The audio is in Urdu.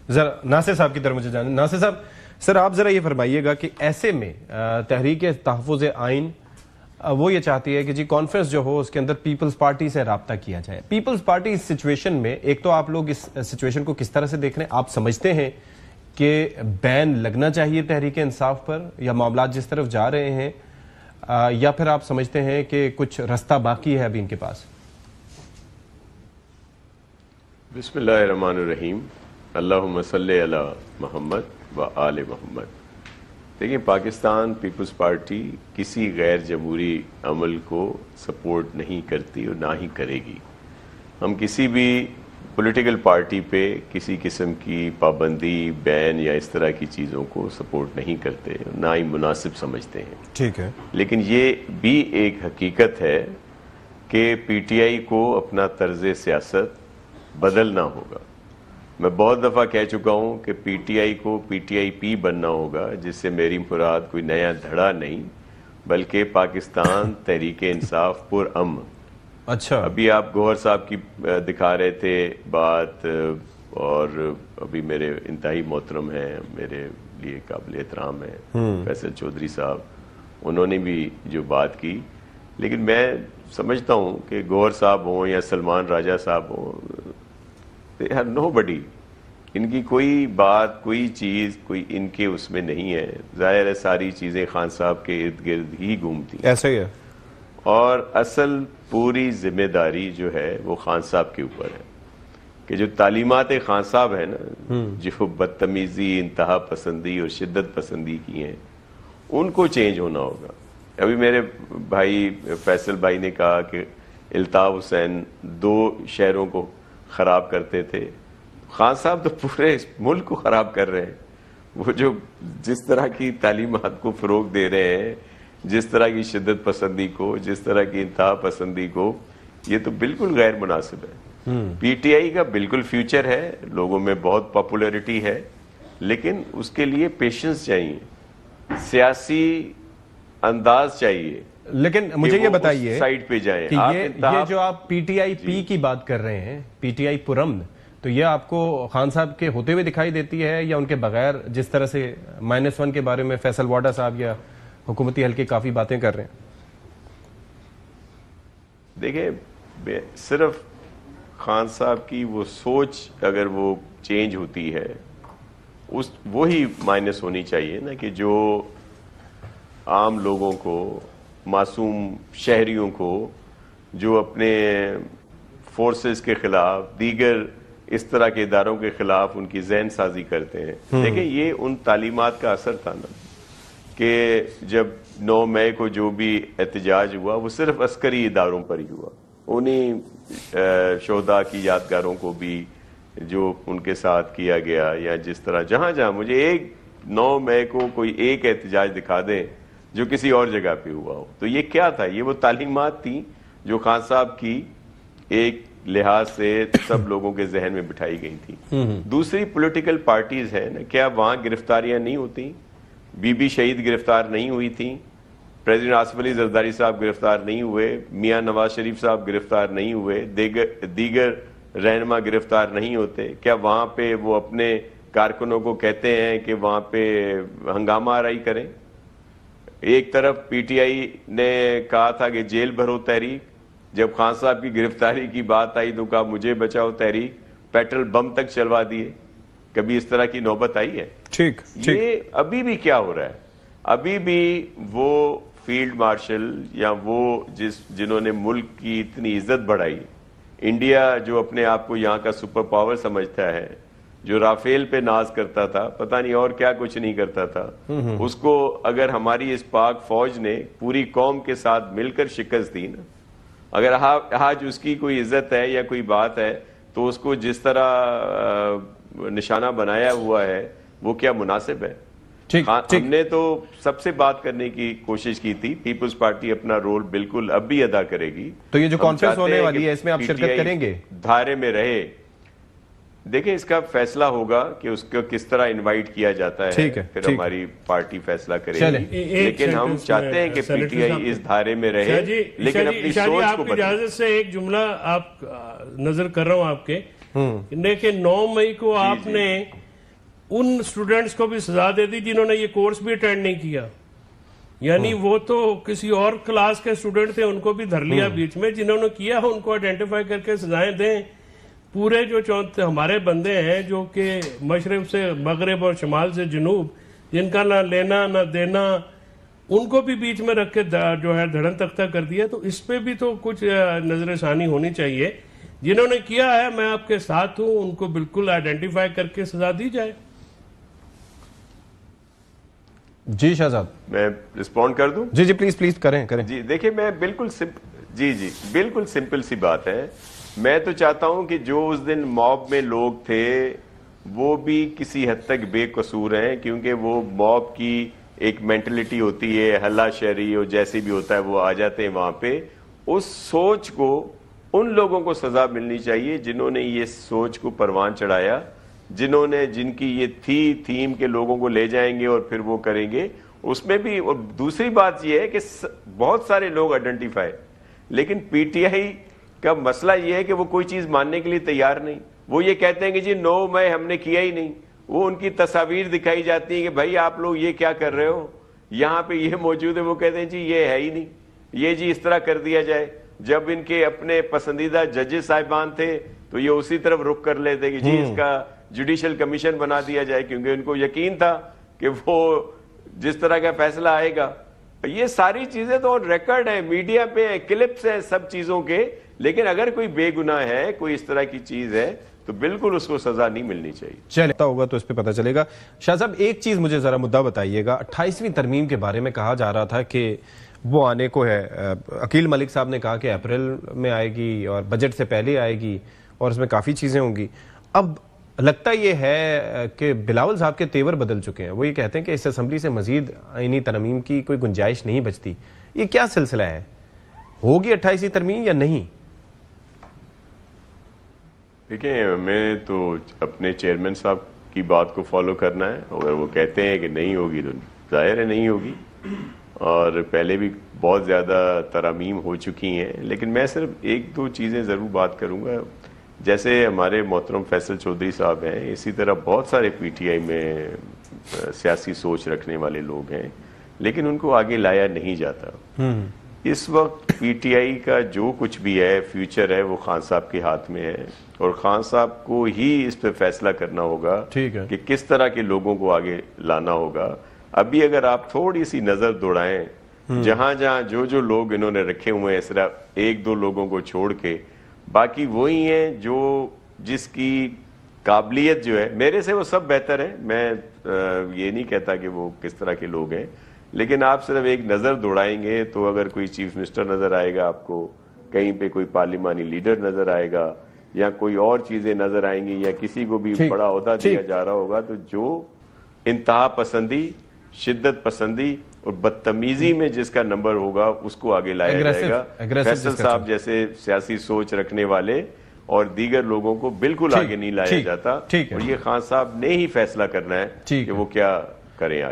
ذرا ناصر صاحب کی طرف مجھے جانے. ناصر صاحب سر آپ ذرا یہ فرمائیے گا کہ ایسے میں تحریک تحفظ آئین وہ یہ چاہتی ہے کہ جی کانفرنس جو ہو اس کے اندر پیپلز پارٹی سے رابطہ کیا جائے. پیپلز پارٹی اس سچویشن میں ایک تو آپ لوگ اس سچویشن کو کس طرح سے دیکھ رہے ہیں؟ آپ سمجھتے ہیں کہ بین لگنا چاہیے تحریک انصاف پر یا معاملات جس طرف جا رہے ہیں، یا پھر آپ سمجھتے ہیں کہ کچھ رستہ باقی ہے ابھی ان کے پاس؟ بسم اللہ الرحمن الرحیم. اللہم صلی علی محمد و آل محمد. دیکھیں، پاکستان پیپلز پارٹی کسی غیر جمہوری عمل کو سپورٹ نہیں کرتی اور نہ ہی کرے گی. ہم کسی بھی پولیٹیکل پارٹی پہ کسی قسم کی پابندی، بین یا اس طرح کی چیزوں کو سپورٹ نہیں کرتے، نہ ہی مناسب سمجھتے ہیں. ٹھیک ہے، لیکن یہ بھی ایک حقیقت ہے کہ پی ٹی آئی کو اپنا طرز سیاست بدلنا ہوگا. میں بہت دفعہ کہہ چکا ہوں کہ پی ٹی آئی کو پی ٹی آئی پی بننا ہوگا، جس سے میری مراد کوئی نیا دھڑا نہیں بلکہ پاکستان تحریک انصاف پر امن. اچھا، ابھی آپ گوہر صاحب کی دکھا رہے تھے بات، اور ابھی میرے انتہائی محترم ہیں، میرے لیے قابل احترام ہیں فیصل چودھری صاحب، انہوں نے بھی جو بات کی. لیکن میں سمجھتا ہوں کہ گوہر صاحب ہوں یا سلمان راجہ صاحب ہوں، they are nobody. ان کی کوئی بات، کوئی چیز، کوئی ان کے اس میں نہیں ہے. ظاہر ہے ساری چیزیں خان صاحب کے ارد گرد ہی گھومتی ہیں. ایسا ہی ہے. اور اصل پوری ذمہ داری جو ہے وہ خان صاحب کے اوپر ہے کہ جو تعلیمات خان صاحب ہیں نا، جو بدتمیزی، انتہا پسندی اور شدت پسندی کی ہیں، ان کو چینج ہونا ہوگا. ابھی میرے بھائی فیصل بھائی نے کہا کہ الطاف حسین 2 شہروں کو خراب کرتے تھے. خان صاحب تو پورے ملک کو خراب کر رہے ہیں. وہ جو جس طرح کی تعلیمات کو فروغ دے رہے ہیں، جس طرح کی شدت پسندی کو، جس طرح کی انتہا پسندی کو، یہ تو بالکل غیر مناسب ہے. پی ٹی آئی کا بالکل فیوچر ہے، لوگوں میں بہت پاپولرٹی ہے، لیکن اس کے لیے پیشنس چاہیے، سیاسی انداز چاہیے. لیکن مجھے یہ بتائیے سائٹ پہ جائیں کہ یہ جو آپ پی ٹی آئی پی کی بات کر رہے ہیں، پی ٹی آئی پرامن، تو یہ آپ کو خان صاحب کے ہوتے ہوئے دکھائی دیتی ہے یا ان کے بغیر، جس طرح سے -1 کے بارے میں فیصل واڈا صاحب یا حکومتی حلقے کافی باتیں کر رہے ہیں؟ دیکھیں، صرف خان صاحب کی وہ سوچ اگر وہ چینج ہوتی ہے، وہی مائنس ہونی چاہیے نا، کہ جو عام لوگوں کو، معصوم شہریوں کو، جو اپنے فورسز کے خلاف، دیگر اس طرح کے اداروں کے خلاف ان کی ذہن سازی کرتے ہیں. دیکھیں، یہ ان تعلیمات کا اثر تھا نا کہ جب 9 مئی کو جو بھی احتجاج ہوا وہ صرف عسکری اداروں پر ہی ہوا. انہی شہداء کی یادگاروں کو بھی جو ان کے ساتھ کیا گیا، یا جس طرح جہاں مجھے ایک 9 مئی کو کوئی ایک احتجاج دکھا دیں جو کسی اور جگہ پہ ہوا ہو. تو یہ کیا تھا؟ یہ وہ تعلیمات تھیں جو خان صاحب کی ایک لحاظ سے سب لوگوں کے ذہن میں بٹھائی گئی تھی. دوسری پولیٹیکل پارٹیز ہیں نا، کیا وہاں گرفتاریاں نہیں ہوتی؟ بی بی شہید گرفتار نہیں ہوئی تھیں، پریزیڈنٹ آصف علی زرداری صاحب گرفتار نہیں ہوئے، میاں نواز شریف صاحب گرفتار نہیں ہوئے، دیگر رہنما گرفتار نہیں ہوتے؟ کیا وہاں پہ وہ اپنے کارکنوں کو کہتے ہیں کہ وہاں پہ ہنگامہ آرائی کریں؟ ایک طرف پی ٹی آئی نے کہا تھا کہ جیل بھرو تحریک، جب خان صاحب کی گرفتاری کی بات آئی تو کہا مجھے بچاؤ تحریک، پیٹرول بم تک چلوا دیے. کبھی اس طرح کی نوبت آئی ہے؟ ٹھیک. یہ ابھی بھی کیا ہو رہا ہے؟ ابھی بھی وہ فیلڈ مارشل یا وہ جنہوں نے ملک کی اتنی عزت بڑھائی، انڈیا جو اپنے آپ کو یہاں کا سپر پاور سمجھتا ہے، جو رافیل پہ ناز کرتا تھا، پتہ نہیں اور کیا کچھ نہیں کرتا تھا، اس کو اگر ہماری اس پاک فوج نے پوری قوم کے ساتھ مل کر شکست دی نا، اگر آج اس کی کوئی عزت ہے یا کوئی بات ہے، تو اس کو جس طرح نشانہ بنایا ہوا ہے وہ کیا مناسب ہے؟ ہم نے تو سب سے بات کرنے کی کوشش کی تھی. پیپلز پارٹی اپنا رول بالکل اب بھی ادا کرے گی. تو یہ جو کانفرنس ہونے والی ہے اس میں آپ شرکت کریں گے؟ دھارے میں رہے. دیکھیں، اس کا فیصلہ ہوگا کہ اس کو کس طرح انوائٹ کیا جاتا ہے، پھر ہماری پارٹی فیصلہ کرے گی. لیکن ہم چاہتے ہیں کہ پی ٹی آئی اس دھارے میں رہے، لیکن اپنی سوچ کو بدلے. اجازت سے ایک جملہ آپ نظر کر رہا ہوں آپ کے. دیکھیں، 9 مئی کو آپ نے ان اسٹوڈنٹس کو بھی سزا دے دی جنہوں نے یہ کورس بھی اٹینڈ نہیں کیا. یعنی وہ تو کسی اور کلاس کے اسٹوڈنٹ تھے, ان کو بھی دھر لیا بیچ میں. جنہوں نے کیا ان کو آئیڈینٹیفائی کر کے سزائیں دیں. پورے جو ہمارے بندے ہیں جو کہ مشرق سے مغرب اور شمال سے جنوب, جن کا نہ لینا نہ دینا, ان کو بھی بیچ میں رکھ کے جو ہے دھڑن تختہ کر دیا. تو اس پہ بھی تو کچھ نظر ثانی ہونی چاہیے. جنہوں نے کیا ہے میں آپ کے ساتھ ہوں, ان کو بالکل آئیڈینٹیفائی کر کے سزا دی جائے. جی شہزاد, میں رسپونڈ کر دوں؟ جی پلیز کریں. جی دیکھیں, میں بالکل بالکل سمپل سی بات ہے. میں تو چاہتا ہوں کہ جو اس دن موب میں لوگ تھے وہ بھی کسی حد تک بے قصور ہیں, کیونکہ وہ موب کی ایک مینٹلٹی ہوتی ہے, ہلا شہری اور جیسے بھی ہوتا ہے وہ آ جاتے ہیں وہاں پہ. اس سوچ کو ان لوگوں کو سزا ملنی چاہیے جنہوں نے یہ سوچ کو پروان چڑھایا, جن کی یہ تھیم کے لوگوں کو لے جائیں گے اور پھر وہ کریں گے. اس میں بھی, اور دوسری بات یہ ہے کہ بہت سارے لوگ آئیڈینٹیفائی, لیکن پی ٹی آئی کا مسئلہ یہ ہے کہ وہ کوئی چیز ماننے کے لیے تیار نہیں. وہ یہ کہتے ہیں کہ جی نو میں ہم نے کیا ہی نہیں. وہ ان کی تصاویر دکھائی جاتی ہیں کہ بھائی آپ لوگ یہ کیا کر رہے ہو, یہاں پہ یہ موجود ہے. وہ کہتے ہیں جی یہ ہے ہی نہیں, یہ جی اس طرح کر دیا جائے. جب ان کے اپنے پسندیدہ ججز صاحبان تھے تو یہ اسی طرف رخ کر لیتے کہ جی اس کا جوڈیشل کمیشن بنا دیا جائے, کیونکہ ان کو یقین تھا کہ وہ جس طرح کا فیصلہ آئے گا. یہ ساری چیزیں تو ریکارڈ ہیں, میڈیا پہ کلپس ہیں سب چیزوں کے. لیکن اگر کوئی بے گناہ ہے, کوئی اس طرح کی چیز ہے, تو بالکل اس کو سزا نہیں ملنی چاہیے. چلتا ہوگا تو اس پہ پتہ چلے گا. شاہ صاحب ایک چیز مجھے ذرا مدعا بتائیے گا. 28ویں ترمیم کے بارے میں کہا جا رہا تھا کہ وہ آنے کو ہے. عقیل ملک صاحب نے کہا کہ اپریل میں آئے گی اور بجٹ سے پہلے آئے گی اور اس میں کافی چیزیں ہوں گی. اب لگتا یہ ہے کہ بلاول صاحب کے تیور بدل چکے ہیں. وہ یہ کہتے ہیں کہ اس اسمبلی سے مزید آئینی ترمیم کی کوئی گنجائش نہیں بچتی. یہ کیا سلسلہ ہے, ہوگی 28ویں ترمیم یا نہیں؟ دیکھیں, ہمیں تو اپنے چیئرمین صاحب کی بات کو فالو کرنا ہے. اگر وہ کہتے ہیں کہ نہیں ہوگی تو ظاہر ہے نہیں ہوگی. اور پہلے بھی بہت زیادہ ترامیم ہو چکی ہیں. لیکن میں صرف ایک دو چیزیں ضرور بات کروں گا. جیسے ہمارے محترم فیصل چودھری صاحب ہیں, اسی طرح بہت سارے پی ٹی آئی میں سیاسی سوچ رکھنے والے لوگ ہیں, لیکن ان کو آگے لایا نہیں جاتا. اس وقت پی ٹی آئی کا جو کچھ بھی ہے, فیوچر ہے, وہ خان صاحب کے ہاتھ میں ہے, اور خان صاحب کو ہی اس پہ فیصلہ کرنا ہوگا کہ کس طرح کے لوگوں کو آگے لانا ہوگا. ابھی اگر آپ تھوڑی سی نظر دوڑائیں, جہاں جو لوگ انہوں نے رکھے ہوئے ہیں, صرف ایک دو لوگوں کو چھوڑ کے باقی وہی ہیں جو جس کی قابلیت جو ہے, میرے سے وہ سب بہتر ہیں. میں یہ نہیں کہتا کہ وہ کس طرح کے لوگ ہیں, لیکن آپ صرف ایک نظر دوڑائیں گے تو اگر کوئی چیف منسٹر نظر آئے گا آپ کو, کہیں پہ کوئی پارلیمانی لیڈر نظر آئے گا, یا کوئی اور چیزیں نظر آئیں گی, یا کسی کو بھی بڑا عہدہ دیا جا رہا ہوگا, تو جو انتہا پسندی, شدت پسندی اور بدتمیزی میں جس کا نمبر ہوگا اس کو آگے لایا جائے گا. فیصل صاحب جیسے سیاسی سوچ رکھنے والے اور دیگر لوگوں کو بالکل آگے نہیں لایا جاتا, اور یہ خان صاحب نے ہی فیصلہ کرنا ہے کہ وہ کیا کریں آگے.